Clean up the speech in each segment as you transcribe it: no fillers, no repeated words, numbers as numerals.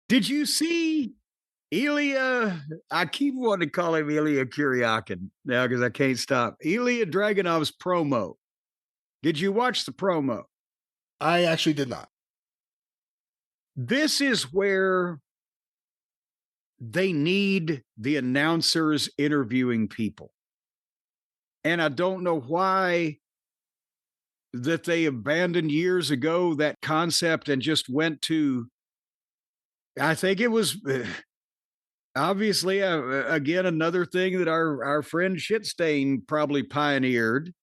Did you see Ilya? I keep wanting to call him Ilya Kuryakin now because I can't stop. Ilya Dragunov's promo. Did you watch the promo? I actually did not. This is where they need the announcers interviewing people. And I don't know why that they abandoned years ago that concept and just went to, I think it was obviously again another thing that our friend Shitstain probably pioneered,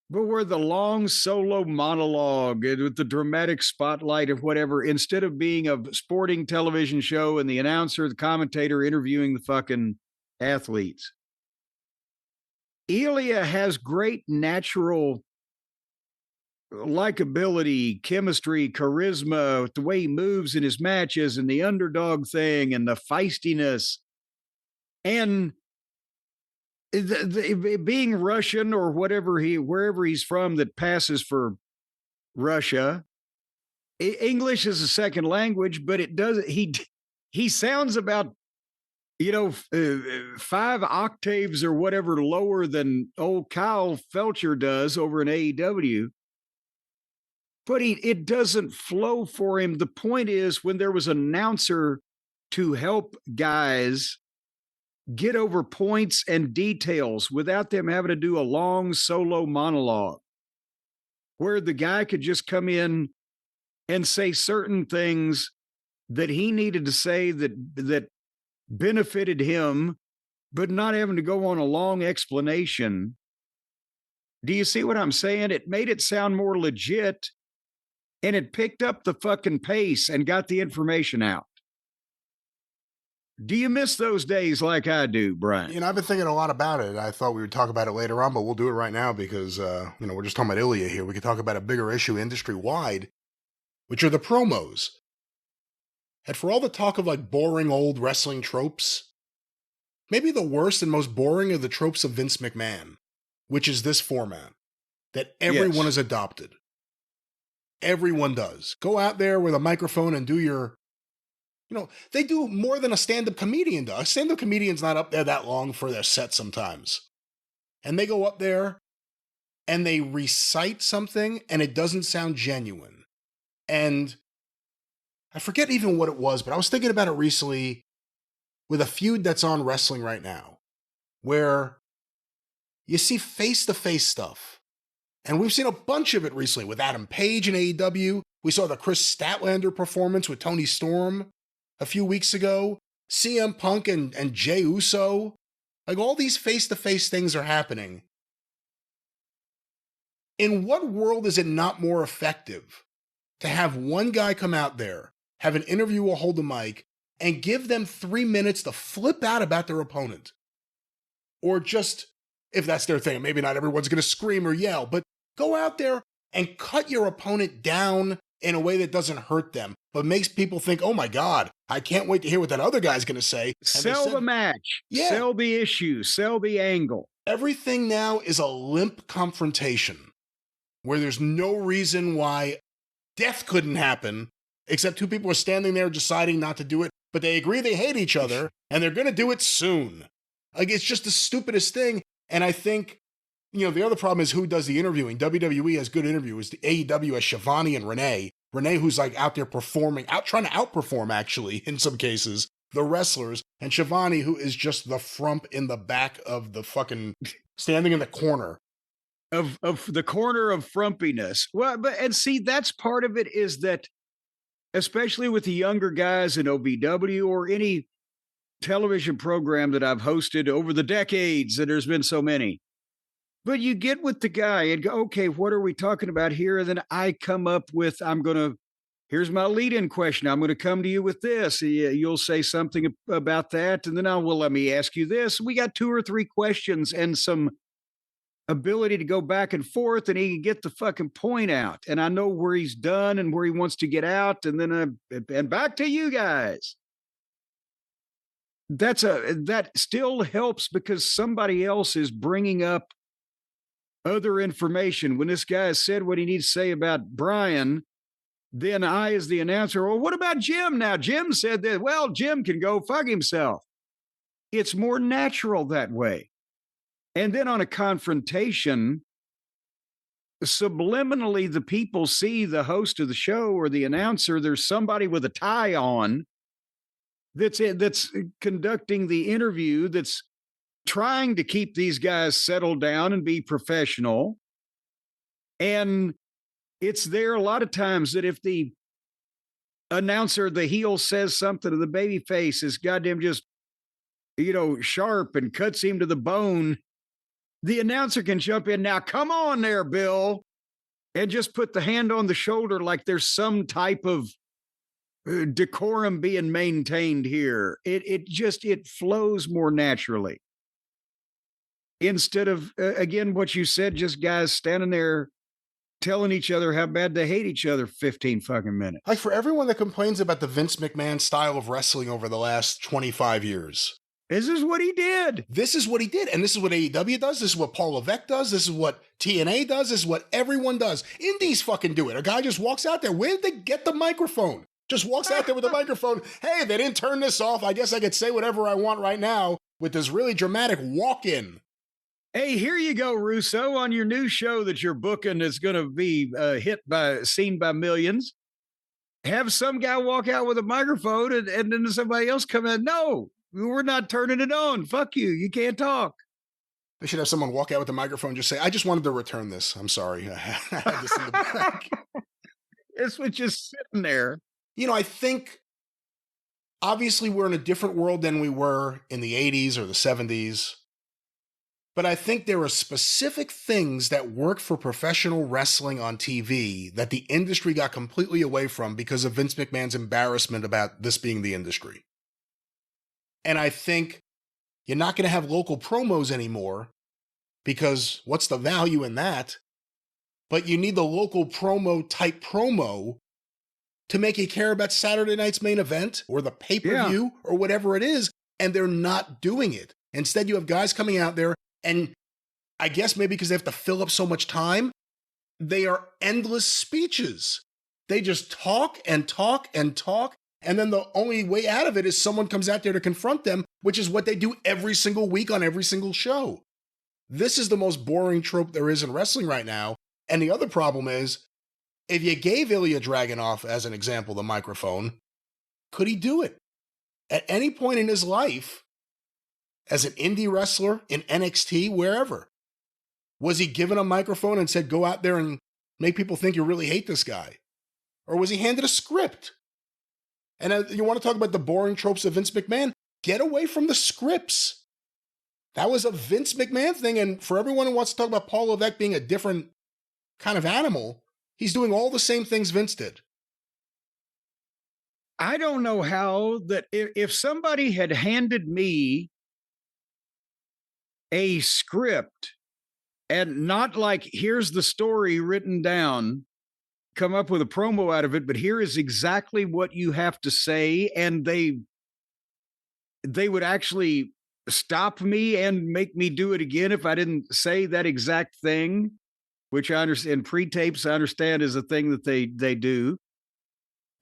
but where the long solo monologue and with the dramatic spotlight of whatever, instead of being a sporting television show and the announcer, the commentator interviewing the fucking athletes. Ilya has great natural likability, chemistry, charisma, the way he moves in his matches and the underdog thing and the feistiness. And being Russian or wherever he's from that passes for Russia, English is a second language, but he sounds about 5 octaves or whatever lower than old Kyle Felcher does over in AEW. But it doesn't flow for him. The point is, when there was an announcer to help guys get over points and details without them having to do a long solo monologue, where the guy could just come in and say certain things that he needed to say that benefited him, but not having to go on a long explanation. Do you see what I'm saying? It made it sound more legit, and it picked up the fucking pace and got the information out. Do you miss those days like I do, Brian? I've been thinking a lot about it. I thought we would talk about it later on, but we'll do it right now because, we're just talking about Ilya here. We could talk about a bigger issue industry-wide, which are the promos. And for all the talk of like boring old wrestling tropes, maybe the worst and most boring are the tropes of Vince McMahon, which is this format that everyone has adopted. Everyone does. Go out there with a microphone and do your, they do more than a stand-up comedian does. A stand-up comedian's not up there that long for their set sometimes. And they go up there and they recite something and it doesn't sound genuine. And I forget even what it was, but I was thinking about it recently with a feud that's on wrestling right now, where you see face-to-face stuff. And we've seen a bunch of it recently with Adam Page in AEW. We saw the Chris Statlander performance with Tony Storm a few weeks ago. CM Punk and Jey Uso. Like, all these face-to-face things are happening. In what world is it not more effective to have one guy come out there, have an interviewer hold the mic, and give them 3 minutes to flip out about their opponent? Or just, if that's their thing, maybe not everyone's going to scream or yell, but go out there and cut your opponent down in a way that doesn't hurt them, but makes people think, oh my God, I can't wait to hear what that other guy's going to say. Sell the match, sell the issue, sell the angle. Everything now is a limp confrontation where there's no reason why death couldn't happen, except two people are standing there deciding not to do it, but they agree they hate each other and they're going to do it soon. Like, it's just the stupidest thing. And I think, the other problem is who does the interviewing. WWE has good interviewers. The AEW has Shivani and Renee. Renee, who's like out there performing, trying to outperform, actually, in some cases, the wrestlers. And Shivani, who is just the frump in the back of the fucking, standing in the corner. Of the corner of frumpiness. Well, and see, that's part of it, is that, especially with the younger guys in OVW or any television program that I've hosted over the decades, and there's been so many. But you get with the guy and go, okay, what are we talking about here? And then I come up with, here's my lead-in question. I'm going to come to you with this. You'll say something about that. And then let me ask you this. We got 2 or 3 questions and some ability to go back and forth, and he can get the fucking point out. And I know where he's done and where he wants to get out. And then, and back to you guys. That still helps because somebody else is bringing up other information. When this guy has said what he needs to say about Brian, then I, as the announcer, well, what about Jim now? Jim said that, well, Jim can go fuck himself. It's more natural that way. And then on a confrontation, subliminally, the people see the host of the show or the announcer, there's somebody with a tie on that's conducting the interview, that's trying to keep these guys settled down and be professional. And it's there a lot of times that if the announcer, the heel, says something to the baby face is goddamn just, sharp and cuts him to the bone, the announcer can jump in. Now, come on there, Bill, and just put the hand on the shoulder like there's some type of decorum being maintained here. It flows more naturally. Instead of, again, what you said, just guys standing there telling each other how bad they hate each other 15 fucking minutes. Like, for everyone that complains about the Vince McMahon style of wrestling over the last 25 years. This is what he did. This is what he did. And this is what AEW does. This is what Paul Levesque does. This is what TNA does. This is what everyone does. Indies fucking do it. A guy just walks out there. Where did they get the microphone? Just walks out there with a microphone. Hey, they didn't turn this off. I guess I could say whatever I want right now with this really dramatic walk-in. Hey, here you go, Russo, on your new show that you're booking that's going to be seen by millions. Have some guy walk out with a microphone and then somebody else come in. No, we're not turning it on. Fuck you. You can't talk. They should have someone walk out with a microphone and just say, I just wanted to return this. I'm sorry. I had this in the back. This was just sitting there. I think obviously we're in a different world than we were in the 80s or the 70s. But I think there are specific things that work for professional wrestling on TV that the industry got completely away from because of Vince McMahon's embarrassment about this being the industry. And I think you're not going to have local promos anymore because what's the value in that? But you need the local promo type promo to make you care about Saturday night's main event or the pay-per-view or whatever it is. And they're not doing it. Instead, you have guys coming out there, and I guess maybe because they have to fill up so much time, they are endless speeches. They just talk and talk and talk. And then the only way out of it is someone comes out there to confront them, which is what they do every single week on every single show. This is the most boring trope there is in wrestling right now. And the other problem is, if you gave Ilya Dragunov, as an example, the microphone, could he do it? At any point in his life, as an indie wrestler, in NXT, wherever, was he given a microphone and said, go out there and make people think you really hate this guy? Or was he handed a script? And you want to talk about the boring tropes of Vince McMahon? Get away from the scripts. That was a Vince McMahon thing, and for everyone who wants to talk about Paul Levesque being a different kind of animal, he's doing all the same things Vince did. I don't know how that if somebody had handed me a script and not like, here's the story written down, come up with a promo out of it, but here is exactly what you have to say, and they would actually stop me and make me do it again if I didn't say that exact thing, which I understand, pre-tapes I understand is a thing that they do,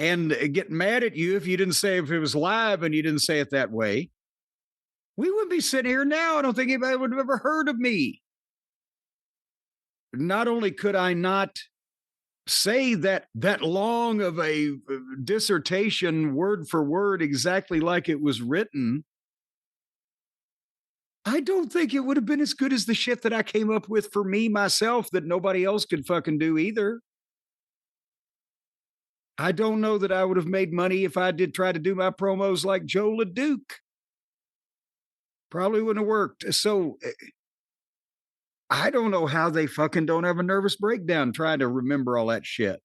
and get mad at you if you didn't say, if it was live and you didn't say it that way. We wouldn't be sitting here now. I don't think anybody would have ever heard of me. Not only could I not say that long of a dissertation word for word exactly like it was written, I don't think it would have been as good as the shit that I came up with for me myself that nobody else could fucking do either. I don't know that I would have made money if I did try to do my promos like Joe LeDuc. Probably wouldn't have worked. So I don't know how they fucking don't have a nervous breakdown trying to remember all that shit.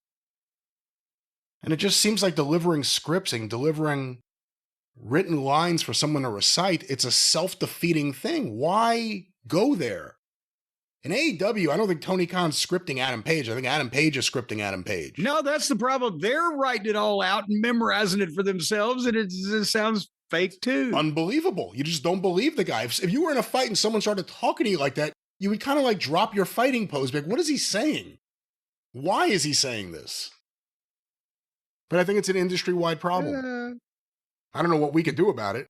And it just seems like delivering scripts and delivering written lines for someone to recite, it's a self-defeating thing. Why go there? In AEW, I don't think Tony Khan's scripting Adam Page. I think Adam Page is scripting Adam Page. No, that's the problem. They're writing it all out and memorizing it for themselves, and it sounds fake too. Unbelievable. You just don't believe the guy. If you were in a fight and someone started talking to you like that, you would kind of like drop your fighting pose. Like, what is he saying? Why is he saying this? But I think it's an industry-wide problem. Uh, I don't know what we could do about it,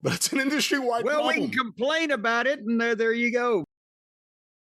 but it's an industry-wide well, we can problem. complain about it, and there you go.